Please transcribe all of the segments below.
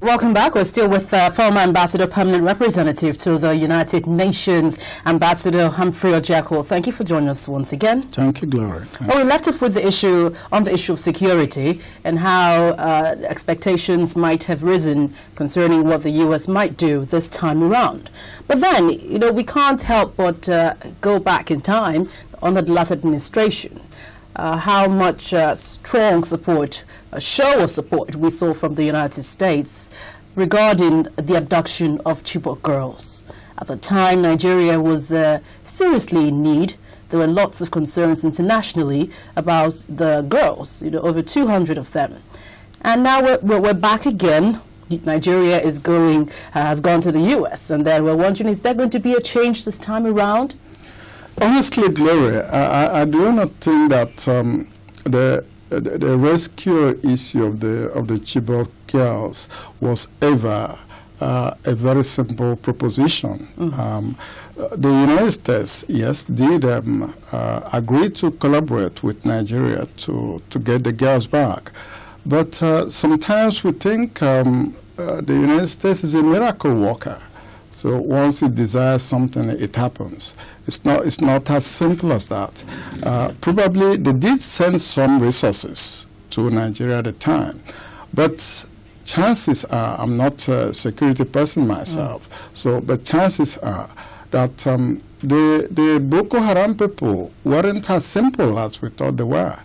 Welcome back. We're still with former Ambassador, Permanent Representative to the United Nations, Ambassador Humphrey Ojiako. Thank you for joining us once again. Thank you, Gloria. Well, we left off with the issue of security and how expectations might have risen concerning what the U.S. might do this time around. But then, we can't help but go back in time under the last administration. How much strong support, a show of support we saw from the United States regarding the abduction of Chibok girls. At the time, Nigeria was seriously in need. There were lots of concerns internationally about the girls, over 200 of them. And now we're back again. Nigeria is has gone to the U.S. And then we're wondering, is there going to be a change this time around? Honestly, Gloria, I do not think that the rescue issue of the Chibok girls was ever a very simple proposition. The United States, yes, did agree to collaborate with Nigeria to get the girls back. But sometimes we think the United States is a miracle worker. So once it desires something, it happens. It's not as simple as that. Probably they did send some resources to Nigeria at the time, but chances are, I'm not a security person myself, but chances are that the Boko Haram people weren't as simple as we thought they were.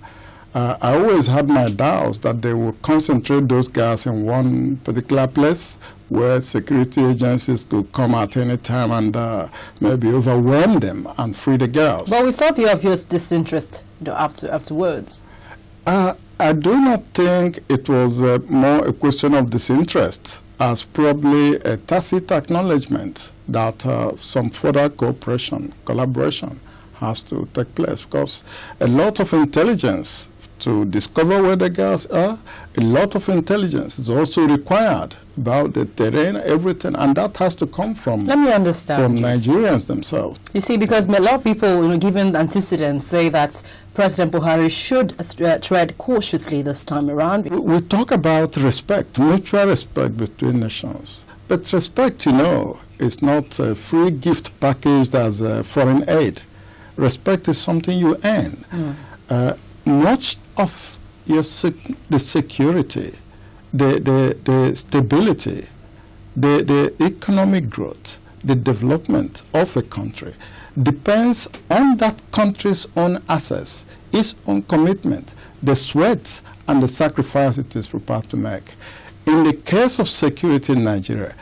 I always had my doubts that they would concentrate those guys in one particular place where security agencies could come at any time and maybe overwhelm them and free the girls. But we saw the obvious disinterest afterwards. I do not think it was more a question of disinterest as probably a tacit acknowledgement that some further collaboration has to take place, because a lot of intelligence to discover where the girls are, a lot of intelligence is also required about the terrain, everything, and that has to come from Nigerians themselves. You see, because a lot of people, given antecedents, say that President Buhari should tread cautiously this time around. We talk about respect, mutual respect between nations. But respect, is not a free gift packaged as foreign aid. Respect is something you earn. Much of the security, the stability, the economic growth, the development of a country depends on that country's own assets, its own commitment, the sweat and the sacrifice it is prepared to make. In the case of security in Nigeria,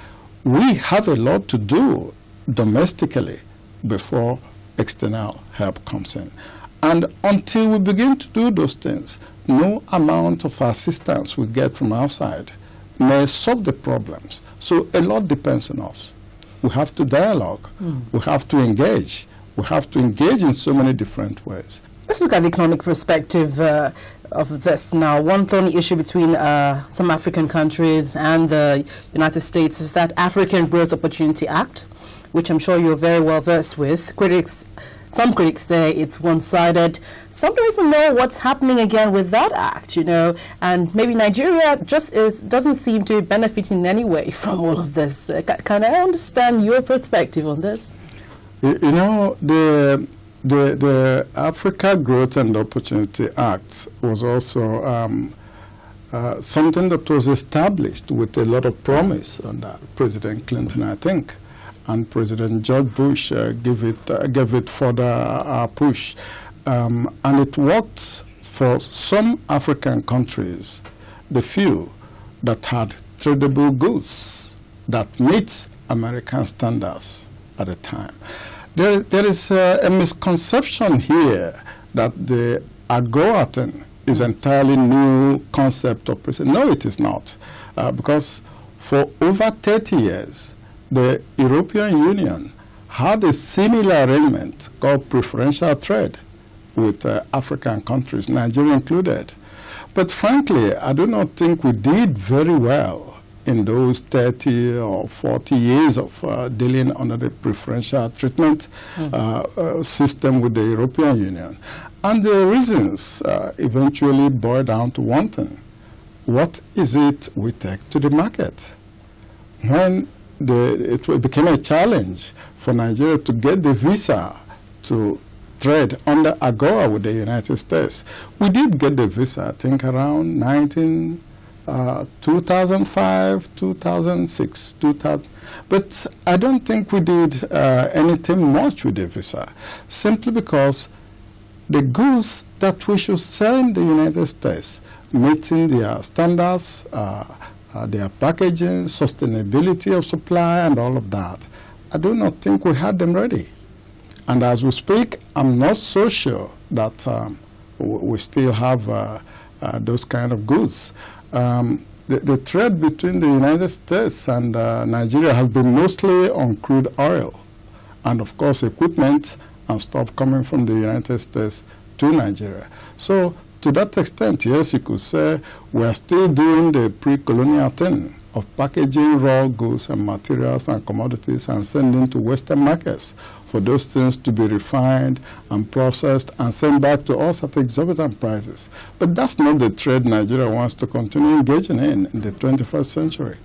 we have a lot to do domestically before external help comes in. And until we begin to do those things, no amount of assistance we get from outside may solve the problems. So a lot depends on us. We have to dialogue. We have to engage. We have to engage in so many different ways. Let's look at the economic perspective of this now. One thorny issue between some African countries and the United States is that African Growth Opportunity Act, which I'm sure you're very well versed with. Some critics say it's one-sided. Some don't even know what's happening again with that act, and maybe Nigeria just doesn't seem to benefit in any way from all of this. Can I understand your perspective on this? The Africa Growth and Opportunity Act was also something that was established with a lot of promise under President Clinton, I think. And President George Bush gave it further push. And it worked for some African countries, the few that had tradable goods that meet American standards at the time. There is a misconception here that the AGOA thing is entirely new concept of president. No, it is not. Because for over 30 years, the European Union had a similar arrangement called preferential trade with African countries, Nigeria included. But frankly, I do not think we did very well in those 30 or 40 years of dealing under the preferential treatment system with the European Union. And the reasons eventually boil down to one thing. What is it we take to the market? when it became a challenge for Nigeria to get the visa to trade under AGOA with the United States. We did get the visa, I think, around 2005, 2006, 2000. But I don't think we did anything much with the visa, simply because the goods that we should sell in the United States, meeting their standards, their packaging, sustainability of supply, and all of that, I do not think we had them ready. And as we speak, I'm not so sure that we still have those kind of goods. The trade between the United States and Nigeria has been mostly on crude oil, and of course equipment and stuff coming from the United States to Nigeria. So to that extent, yes, you could say we are still doing the pre-colonial thing of packaging raw goods and materials and commodities and sending to Western markets for those things to be refined and processed and sent back to us at exorbitant prices. But that's not the trade Nigeria wants to continue engaging in the 21st century.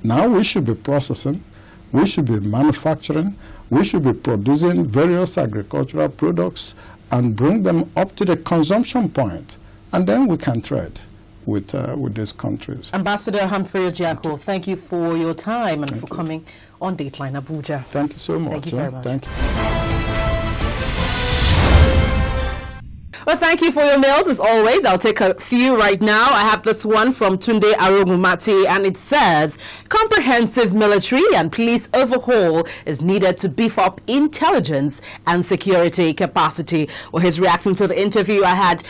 Now we should be processing, we should be manufacturing, we should be producing various agricultural products and bring them up to the consumption point, and then we can trade with these countries. Ambassador Humphrey Ojiako, thank you for your time and for coming on Dateline Abuja. Thank you so much. Thank you very much. Thank you. Well, thank you for your mails, as always. I'll take a few right now. I have this one from Tunde Arogumati, and it says, comprehensive military and police overhaul is needed to beef up intelligence and security capacity. Well, he's reacting to the interview I had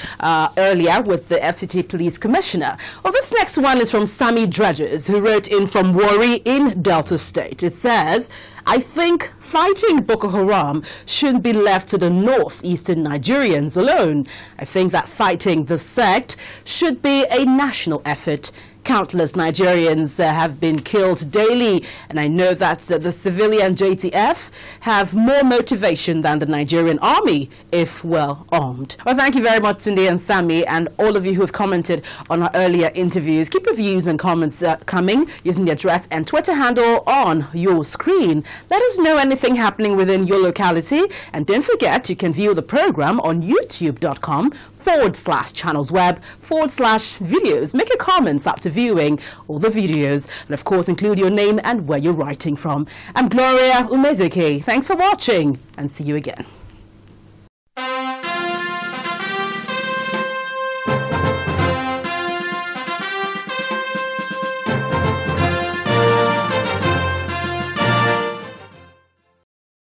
earlier with the FCT Police Commissioner. Well, this next one is from Sammy Dredges, who wrote in from Warri in Delta State. It says, I think fighting Boko Haram shouldn't be left to the northeastern Nigerians alone. I think that fighting the sect should be a national effort. Countless Nigerians have been killed daily, and I know that the civilian JTF have more motivation than the Nigerian army if well armed. Well, thank you very much, Tunde and Sammy, and all of you who have commented on our earlier interviews. Keep your views and comments coming using the address and Twitter handle on your screen. Let us know anything happening within your locality, and don't forget you can view the program on youtube.com/channelsweb/videos. Make your comments after viewing all the videos, and of course include your name and where you're writing from. I'm Gloria Umezuke. Thanks for watching, and see you again.